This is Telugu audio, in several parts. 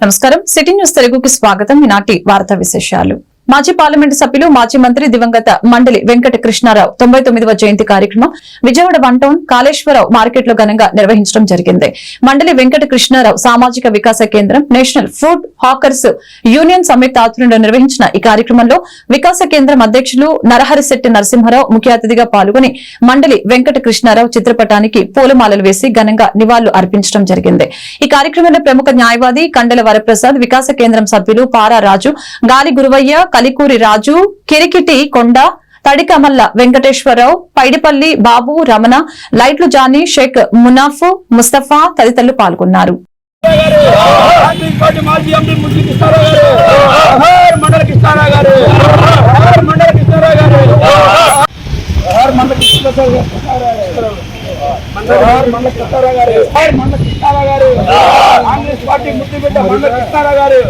నమస్కారం సిటీ న్యూస్ తెలుగుకి స్వాగతం. ఈనాటి వార్తా విశేషాలు. మాజీ పార్లమెంటు సభ్యులు మాజీ మంత్రి దివంగత మండలి వెంకట కృష్ణారావు 99వ జయంతి కార్యక్రమం Vijayawada one town Kaleswara Rao market లో ఘనంగా నిర్వహించడం జరిగింది. మండలి వెంకట కృష్ణారావు సామాజిక వికాస కేంద్రం, నేషనల్ ఫుడ్ హాకర్స్ యూనియన్ సంయుక్త ఆధ్వర్యంలో నిర్వహించిన ఈ కార్యక్రమంలో వికాస కేంద్రం అధ్యక్షులు నరహరిశెట్టి నరసింహారావు ముఖ్య అతిథిగా పాల్గొని మండలి వెంకట కృష్ణారావు చిత్రపటానికి పూలమాలలు వేసి ఘనంగా నివాళులు అర్పించడం జరిగింది. ఈ కార్యక్రమంలో ప్రముఖ న్యాయవాది కండల వరప్రసాద్, వికాస కేంద్రం సభ్యులు పారా రాజు, గాలి గురువయ్య, కలికూరి రాజు, కిరికిటి కొండ, తడికమల్ల వెంకటేశ్వరరావు, పైడిపల్లి బాబు, రమణ, లైట్లు జానీ, షేక్ మునాఫ్, ముస్తఫా తదితరులు పాల్గొన్నారు. మండల కృష్ణారావు గారు, మండల కృష్ణారావు గారు, మండల కృష్ణారావు గారు,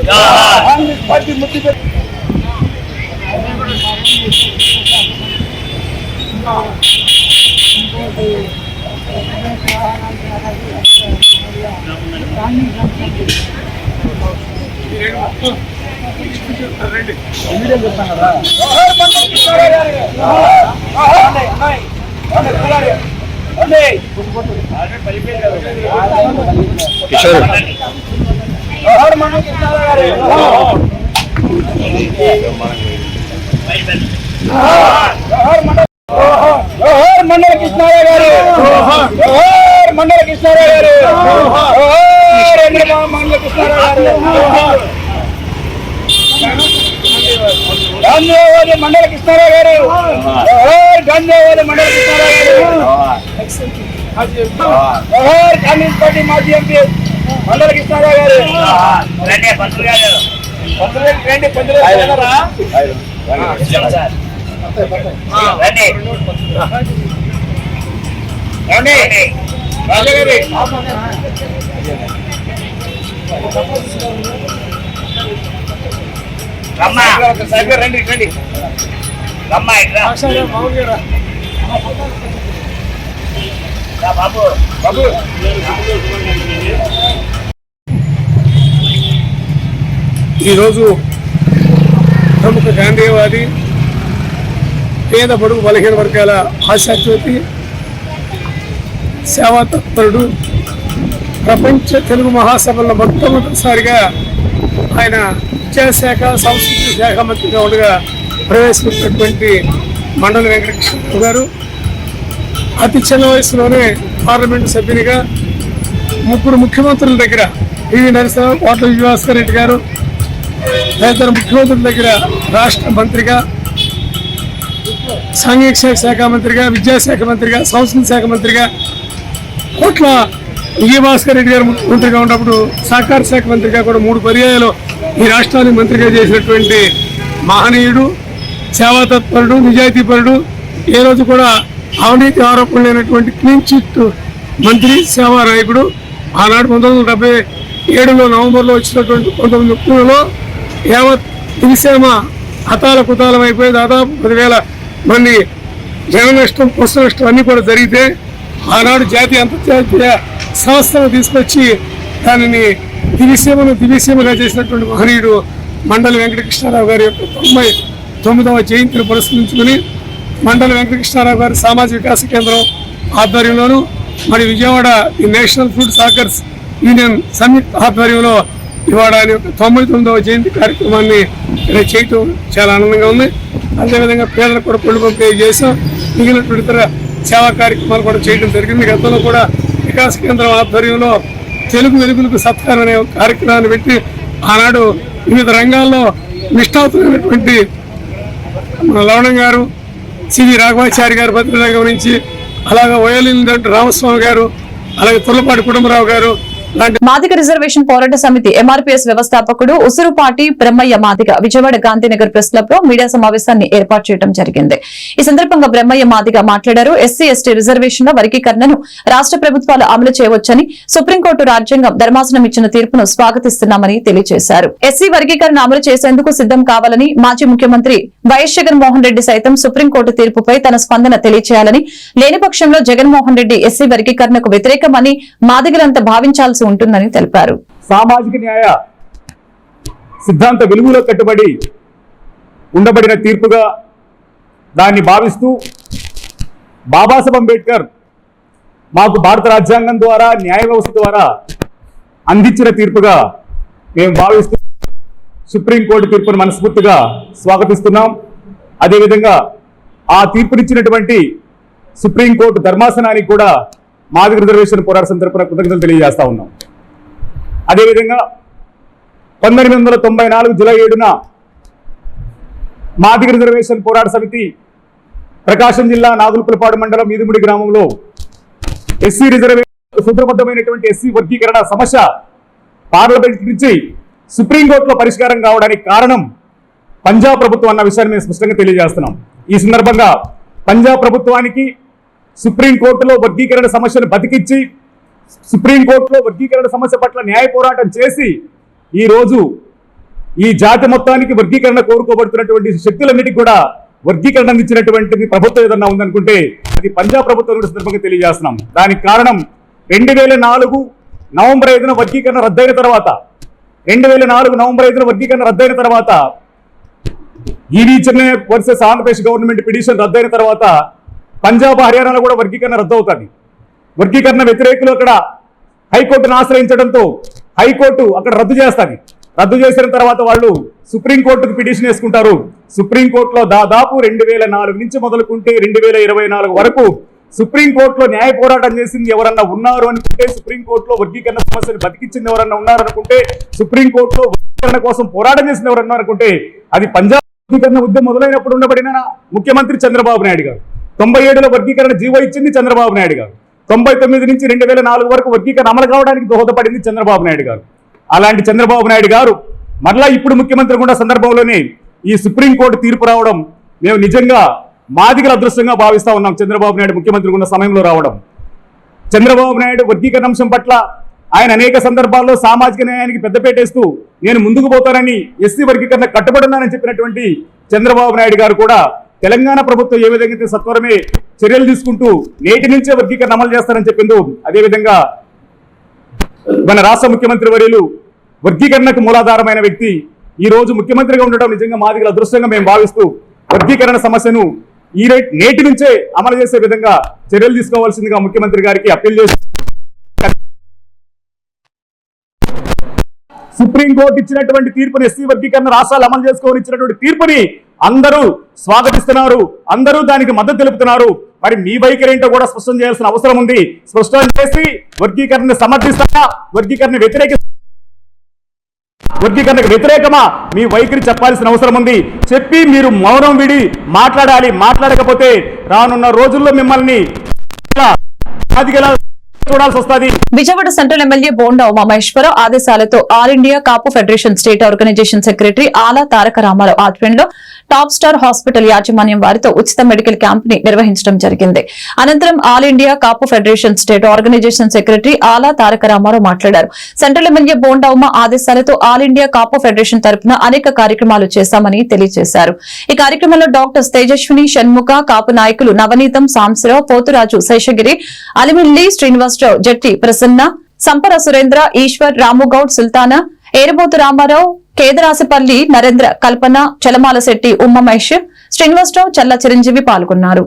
గాంధీవాది మండల కృష్ణారావు గారు, గాంధీవాది మండల కృష్ణారావు గారు, కాంగ్రెస్ పార్టీ మాజీ ఎంపీ మండల కృష్ణారావు గారు. ఈరోజు ప్రముఖ గాంధీవాది, పేద బడుగు బలహీన వర్గాల ఆశాజ్యోతి, సేవా తత్పరుడు, ప్రపంచ తెలుగు మహాసభల్లో మొట్టమొదటిసారిగా ఆయన విద్యాశాఖ సంస్కృతి శాఖ మంత్రిగా ఉండగా ప్రవేశపెట్టినటువంటి మండలి వెంకటకృష్ణారావు గారు అతి చిన్న వయసులోనే పార్లమెంటు సభ్యునిగా, ముగ్గురు ముఖ్యమంత్రుల దగ్గర పివి నరసింహ, కోట్ల విజయభాస్కర్ రెడ్డి గారు తదితర ముఖ్యమంత్రుల దగ్గర రాష్ట్ర మంత్రిగా, సాంఘిక శాఖ మంత్రిగా, విద్యాశాఖ మంత్రిగా, సంస్కృతి శాఖ మంత్రిగా, కోట్ల విజయభాస్కర్ రెడ్డి గారు ముఖ్యమంత్రిగా ఉన్నప్పుడు సహకార శాఖ మంత్రిగా కూడా 3 పర్యాయాలు ఈ రాష్ట్రానికి మంత్రిగా చేసినటువంటి మహనీయుడు, సేవా తత్పరుడు, నిజాయితీపరుడు, ఏ రోజు కూడా అవినీతి ఆరోపణలు లేనటువంటి క్లీన్ చిట్ మంత్రి, సేవా నాయకుడు. ఆనాడు 1977లో నవంబర్లో వచ్చినటువంటి 1930లో యావత్ దివిసేమ హతాల కుతాలం అయిపోయి దాదాపు 10,000 మంది జన నష్టం, పుష్ట నష్టం అన్నీ కూడా జరిగితే ఆనాడు జాతీయ అంతర్జాతీయ సంస్థను తీసుకొచ్చి దానిని దివిసీమగా చేసినటువంటి మహనీయుడు మండలి వెంకటకృష్ణారావు గారి యొక్క 99వ జయంతిని పురస్కరించుకుని మండలి వెంకటకృష్ణారావు గారి సామాజిక వికాస కేంద్రం ఆధ్వర్యంలోను, మరి విజయవాడ ఈ నేషనల్ ఫుడ్ హాకర్స్ యూనియన్ సంయుక్త ఆధ్వర్యంలో ఇవాళ ఆయన యొక్క 99వ జయంతి కార్యక్రమాన్ని చేయటం చాలా ఆనందంగా ఉంది. అదేవిధంగా పేదలకు కూడా పళ్ళు పంపిణీ చేసాం. మిగిలినటువంటి ఇతర సేవా కార్యక్రమాలు కూడా చేయడం జరిగింది. గతంలో కూడా వికాస కేంద్రం ఆధ్వర్యంలో తెలుగు వెలుగులకు సత్కారం అనే కార్యక్రమాన్ని పెట్టి ఆనాడు వివిధ రంగాల్లో నిష్ఠాతులైనటువంటి మన లవణం గారు, సివి రాఘవాచారి గారు భద్రత గమనించి, అలాగే ఓయలిందంటే రామస్వామి గారు, అలాగే తుర్లపాటి కుటుంబరావు గారు, మాదిగ రిజర్వేషన్ పోరాట సమితి ఎంఆర్పీఎస్ వ్యవస్థాపకుడు ఉసురుపాటి బ్రహ్మయ్య మాదిగ విజయవాడ గాంధీనగర్ ప్రెస్ క్లబ్ లో మీడియా సమావేశాన్ని ఏర్పాటు చేయడం జరిగింది. ఈ సందర్భంగా బ్రహ్మయ్య మాదిగ మాట్లాడారు. ఎస్సీ ఎస్టీ రిజర్వేషన్ల వర్గీకరణను రాష్ట్ర ప్రభుత్వాలు అమలు చేయవచ్చని సుప్రీంకోర్టు రాజ్యాంగం ధర్మాసనం ఇచ్చిన తీర్పును స్వాగతిస్తున్నామని తెలియజేశారు. ఎస్సీ వర్గీకరణ అమలు చేసేందుకు సిద్దం కావాలని మాజీ ముఖ్యమంత్రి వైఎస్ జగన్మోహన్ రెడ్డి సైతం సుప్రీంకోర్టు తీర్పుపై తన స్పందన తెలియజేయాలని, లేని పక్షంలో జగన్మోహన్ రెడ్డి ఎస్సీ వర్గీకరణకు వ్యతిరేకమని మాదిగలంతా భావించాల్సి ఉంటుందని తెలిపారు. సామాజిక న్యాయ సిద్ధాంత విలువలో కట్టుబడి ఉండబడిన తీర్పుగా దాన్ని భావిస్తూ బాబాసాహెబ్ అంబేద్కర్ మాకు భారత రాజ్యాంగం ద్వారా న్యాయ వ్యవస్థ ద్వారా అందించిన తీర్పుగా మేము భావిస్తూ సుప్రీంకోర్టు తీర్పును మనస్ఫూర్తిగా స్వాగతిస్తున్నాం. అదేవిధంగా ఆ తీర్పునిచ్చినటువంటి సుప్రీంకోర్టు ధర్మాసనానికి కూడా మాదిగ రిజర్వేషన్ పోరాట సమితి తరపున కృతజ్ఞతలు తెలియజేస్తా ఉన్నాం. అదేవిధంగా 1994 జూలై 7న మాదిగ రిజర్వేషన్ పోరాట సమితి ప్రకాశం జిల్లా నాగులపులపాడు మండలం మీదుముడి గ్రామంలో ఎస్సీ రిజర్వేషన్ సూత్రబద్ధమైనటువంటి ఎస్సీ వర్గీకరణ సమస్య పార్లమెంట్ నుంచి సుప్రీంకోర్టులో పరిష్కారం కావడానికి కారణం పంజాబ్ ప్రభుత్వం అన్న విషయాన్ని మేము స్పష్టంగా తెలియజేస్తున్నాం. ఈ సందర్భంగా పంజాబ్ ప్రభుత్వానికి సుప్రీంకోర్టులో వర్గీకరణ సమస్యను బతికిచ్చి సుప్రీంకోర్టులో వర్గీకరణ సమస్య పట్ల న్యాయ పోరాటం చేసి ఈ రోజు ఈ జాతి మొత్తానికి వర్గీకరణ కోరుకోబడుతున్నటువంటి శక్తులన్నిటికీ కూడా వర్గీకరణ అందించినటువంటి ప్రభుత్వం ఏదన్నా ఉందనుకుంటే అది పంజాబ్ ప్రభుత్వం కూడా సందర్భంగా తెలియజేస్తున్నాం. దానికి కారణం 2004 నవంబర్ 5న వర్గీకరణ రద్దయిన తర్వాత 2004 నవంబర్ 5న వర్గీకరణ రద్దయిన తర్వాత EV Chennai versus Andhra Pradesh government petition రద్దయిన తర్వాత పంజాబ్ హర్యానాలో కూడా వర్గీకరణ రద్దు అవుతుంది. వర్గీకరణ వ్యతిరేకులు అక్కడ హైకోర్టును ఆశ్రయించడంతో హైకోర్టు అక్కడ రద్దు చేస్తుంది. రద్దు చేసిన తర్వాత వాళ్ళు సుప్రీంకోర్టుకు పిటిషన్ వేసుకుంటారు. సుప్రీంకోర్టులో దాదాపు 2004 నుంచి మొదలుకుంటే 2024 వరకు సుప్రీంకోర్టులో న్యాయ పోరాటం చేసింది ఎవరన్నా ఉన్నారు అనుకుంటే, సుప్రీంకోర్టులో వర్గీకరణ సమస్యను బతికించింది ఎవరన్నా ఉన్నారు అనుకుంటే, సుప్రీంకోర్టులో వర్గీకరణ కోసం పోరాటం చేసిన ఎవరన్నా అనుకుంటే అది పంజాబ్ వర్గీకరణ ఉద్యమం మొదలైనప్పుడు ఉండబడిన ముఖ్యమంత్రి చంద్రబాబు నాయుడు గారు. 97లో వర్గీకరణ జీవో ఇచ్చింది చంద్రబాబు నాయుడు గారు. 99 నుంచి 2004 వరకు వర్గీకరణ అమలు కావడానికి దోహదపడింది చంద్రబాబు నాయుడు గారు. అలాంటి చంద్రబాబు నాయుడు గారు మరలా ఇప్పుడు ముఖ్యమంత్రి కూడా సందర్భంలోనే ఈ సుప్రీంకోర్టు తీర్పు రావడం మేము నిజంగా మాదిగల అదృష్టంగా భావిస్తా ఉన్నాం. చంద్రబాబు నాయుడు ముఖ్యమంత్రి ఉన్న సమయంలో రావడం. చంద్రబాబు నాయుడు వర్గీకరణ అంశం పట్ల ఆయన అనేక సందర్భాల్లో సామాజిక న్యాయానికి పెద్దపేటేస్తూ నేను ముందుకు పోతానని ఎస్సీ వర్గీకరణ కట్టుబడున్నానని చెప్పినటువంటి చంద్రబాబు నాయుడు గారు కూడా తెలంగాణ ప్రభుత్వం ఏ విధంగా సత్వరమే చర్యలు తీసుకుంటూ నేటి నుంచే వర్గీకరణ అమలు చేస్తారని చెప్పిందో అదేవిధంగా మన రాష్ట్ర ముఖ్యమంత్రి వర్యులు వర్గీకరణకు మూలాధారమైన వ్యక్తి ఈ రోజు ముఖ్యమంత్రిగా ఉండడం నిజంగా మాదిగల అదృష్టంగా మేము భావిస్తూ వర్గీకరణ సమస్యను నేటి నుంచే అమలు చేసే విధంగా చర్యలు తీసుకోవాల్సిందిగా ముఖ్యమంత్రి గారికి అప్పీల్ చేసి సుప్రీంకోర్టు ఇచ్చినటువంటి తీర్పుని ఎస్సీ వర్గీకరణ రాష్ట్రాలు అమలు చేసుకోని ఇచ్చినటువంటి తీర్పుని అందరూ స్వాగతిస్తున్నారు. అందరూ దానికి మద్దతు తెలుపుతున్నారు. మరి మీ వైఖరి ఏంటో కూడా స్పష్టం చేయాల్సిన అవసరం ఉంది. స్పష్టం చేసి వర్గీకరణ సమర్థిస్తారా, వర్గీకరణకు వ్యతిరేకమా మీ వైఖరి చెప్పాల్సిన అవసరం ఉంది. చెప్పి మీరు మౌనం విడి మాట్లాడాలి. మాట్లాడకపోతే రానున్న రోజుల్లో మిమ్మల్ని చూడాల్సి వస్తుంది. విజయవాడ సెంట్రల్ ఎమ్మెల్యే బోండా ఉమామహేశ్వరరావు ఆదేశాలతో ఆల్ ఇండియా కాపు ఫెడరేషన్ స్టేట్ ఆర్గనైజేషన్ సెక్రటరీ ఆలా తారక రామారావు ఆధ్వర్యంలో టాప్ స్టార్ హాస్పిటల్ యాజమాన్యం వారితో ఉచిత మెడికల్ క్యాంప్ ని నిర్వహించడం జరిగింది. అనంతరం ఆల్ ఇండియా కాపు ఫెడరేషన్ స్టేట్ ఆర్గనైజేషన్ సెక్రటరీ ఆలా తారక రామారావు మాట్లాడారు. సెంట్రల్ ఎమ్మెల్యే బోండా ఉమా ఆదేశాలతో ఆల్ ఇండియా కాపు ఫెడరేషన్ తరపున అనేక కార్యక్రమాలు చేశామని తెలియజేశారు. ఈ కార్యక్రమంలో డాక్టర్స్ తేజస్విని, షణ్ముఖ, కాపు నాయకులు నవనీతం, సాంబశివరావు, పోతురాజు, శేషగిరి, అలిమిల్లి, శ్రీనివాసరావు, జట్టి ప్రసన్న, సంపర సురేంద్ర, ఈశ్వర్, రాముగౌడ్, సుల్తానా, ఏరబోతు రామారావు, కేదరాసిపల్లి నరేంద్ర, కల్పన, చలమాల శెట్టి, ఉమ్మమహేష్, శ్రీనివాసరావు, చల్ల చిరంజీవి పాల్గొన్నారు.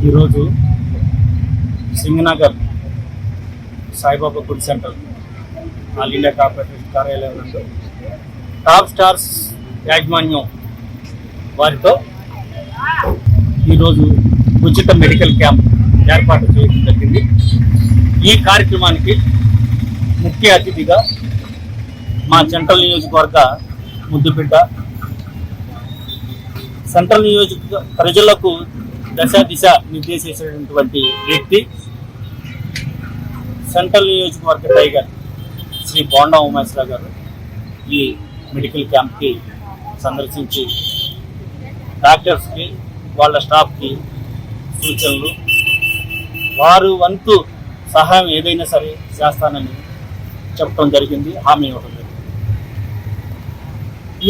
ఈరోజు Singh Nagar Saibaba good centre all India corporation కార్యాలయం నందు టాప్ స్టార్స్ యాజమాన్యం వారితో ఈరోజు ఉచిత మెడికల్ క్యాంప్ ఏర్పాటు చేయడం జరిగింది. ఈ కార్యక్రమానికి ముఖ్య అతిథిగా మా సెంట్రల్ నియోజకవర్గ ముద్దుబిడ్డ, సెంట్రల్ నియోజక ప్రజలకు దిశ నిర్దేశించినటువంటి వ్యక్తి, సెంట్రల్ నియోజకవర్గ టైగర్ శ్రీ బోండా ఉమేశ్వరరావు గారు ఈ మెడికల్ క్యాంప్కి సందర్శించి డాక్టర్స్కి వాళ్ళ స్టాఫ్కి సూచనలు, వారు వంతు సహాయం ఏదైనా సరే చేస్తానని చెప్పడం జరిగింది, హామీ ఇవ్వడం జరిగింది.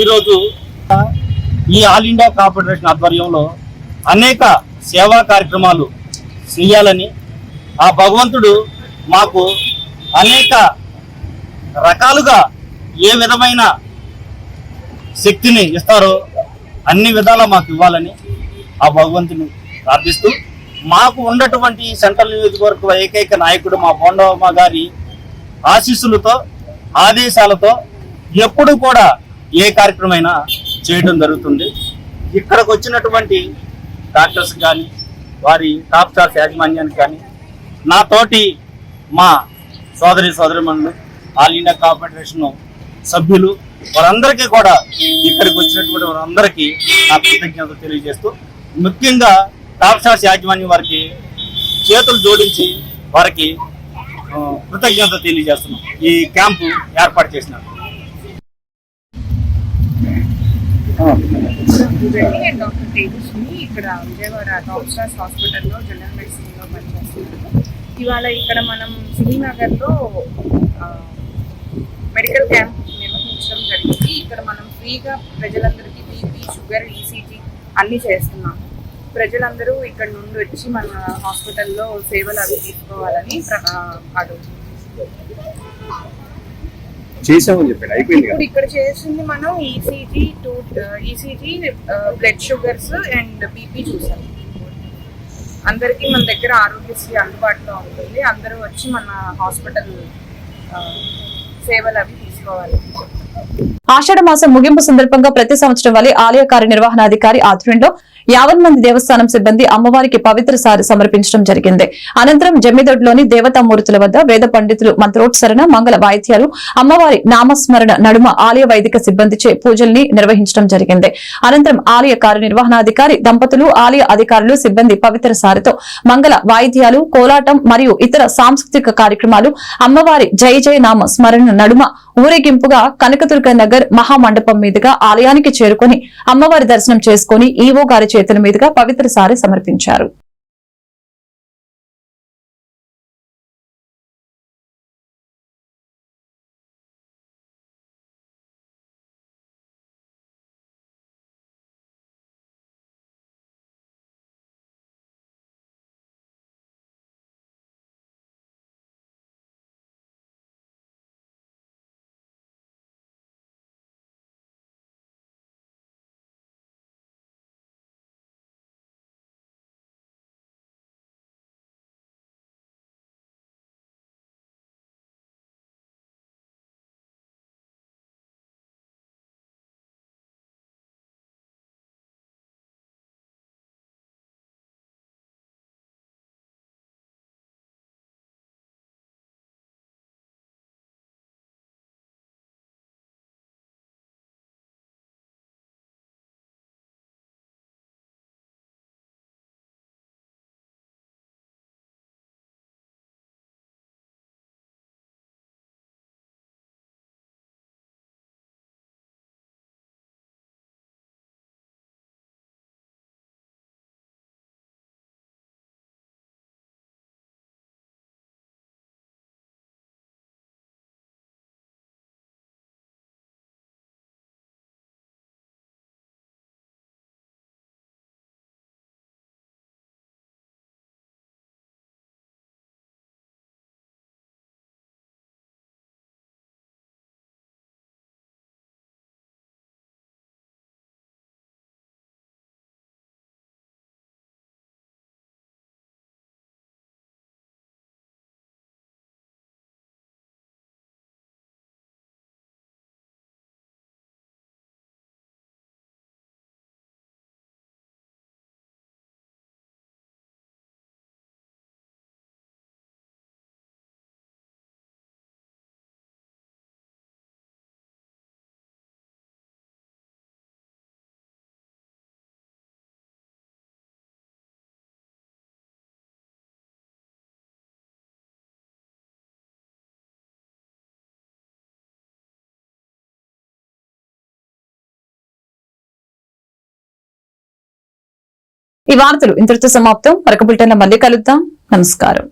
ఈరోజు ఈ ఆల్ ఇండియా కార్పొరేషన్ ఆధ్వర్యంలో అనేక సేవా కార్యక్రమాలు చేయాలని ఆ భగవంతుడు మాకు అనేక రకాలుగా ఏ విధమైన శక్తిని ఇస్తారో అన్ని విధాలా మాకు ఇవ్వాలని ఆ భగవంతుని ప్రార్థిస్తూ, మాకు ఉన్నటువంటి సెంట్రల్ నియోజకవర్గ ఏకైక నాయకుడు మా బోండమ్మ గారి ఆశీస్సులతో ఆదేశాలతో ఎప్పుడు కూడా ఏ కార్యక్రమైనా చేయడం జరుగుతుంది. ఇక్కడికి వచ్చినటువంటి డాక్టర్స్ కానీ వారి టాప్ స్టార్స్ యాజమాన్యానికి కానీ నాతోటి మా సోదరిమణులు ఆల్ ఇండియా కార్పొరేషన్ సభ్యులు వారందరికీ కూడా ఇక్కడికి వచ్చినటువంటి వారందరికీ నా కృతజ్ఞతలు తెలియజేస్తూ, ముఖ్యంగా టాప్ స్టార్స్ యాజమాన్యం వారికి చేతులు జోడించి వారికి కృతజ్ఞతలు తెలియజేస్తున్నాం ఈ క్యాంపు ఏర్పాటు చేసినారు. నేను డాక్టర్ తేజస్విని, ఇక్కడ విజయవాడ టాప్ స్టార్స్ హాస్పిటల్లో జనరల్ మెడిసిన్లో పనిచేస్తున్నాను. ఇవాళ ఇక్కడ మనం శ్రీనగర్లో మెడికల్ క్యాంప్ నిర్వహించడం జరిగింది. ఇక్కడ మనం ఫ్రీగా ప్రజలందరికీ బీపీ, షుగర్, ఈసీజీ అన్నీ చేస్తున్నాము. ప్రజలందరూ ఇక్కడ నుండి వచ్చి మన హాస్పిటల్లో సేవలు అవి తీసుకోవాలని చేసామని చెప్పాడు, అయిపోయింది. ఇప్పుడు ఇక్కడ చేసింది మనం ECG, blood sugars and BP చూసాము. అందరికీ మన దగ్గర ఆరోగ్యశ్రీ అందుబాటులో ఉంటుంది. అందరూ వచ్చి మన హాస్పిటల్ సేవలు అవి తీసుకోవాలి. ఆషాఢ మాసం ముగింపు సందర్భంగా ప్రతి సంవత్సరం వలె ఆలయ కార్యనిర్వహణాధికారి ఆధ్వర్యంలో 50 మంది దేవస్థానం సిబ్బంది అమ్మవారికి పవిత్ర సారి సమర్పించడం జరిగింది. అనంతరం జమ్మిదొడ్లోని దేవతామూర్తుల వద్ద వేద పండితులు మంత్రోచ్చరణ, మంగళ వాయిద్యాలు, అమ్మవారి నామస్మరణ నడుమ ఆలయ వైదిక సిబ్బందిచే పూజల్ని నిర్వహించడం జరిగింది. అనంతరం ఆలయ కార్యనిర్వహణాధికారి దంపతులు, ఆలయ అధికారులు, సిబ్బంది పవిత్ర సారితో మంగళ వాయిద్యాలు, కోలాటం మరియు ఇతర సాంస్కృతిక కార్యక్రమాలు, అమ్మవారి జయ జయ నామ స్మరణ నడుమ ఊరేగింపుగా కనకదుర్గ నగర్ మహామండపం మీదుగా ఆలయానికి చేరుకుని అమ్మవారి దర్శనం చేసుకుని ఈవో గారి చేతుల మీదుగా పవిత్ర సారి సమర్పించారు. ఈ వార్తలు ఇంతటితో సమాప్తం. మరొక బులెటిన్లో మళ్ళీ కలుద్దాం. నమస్కారం.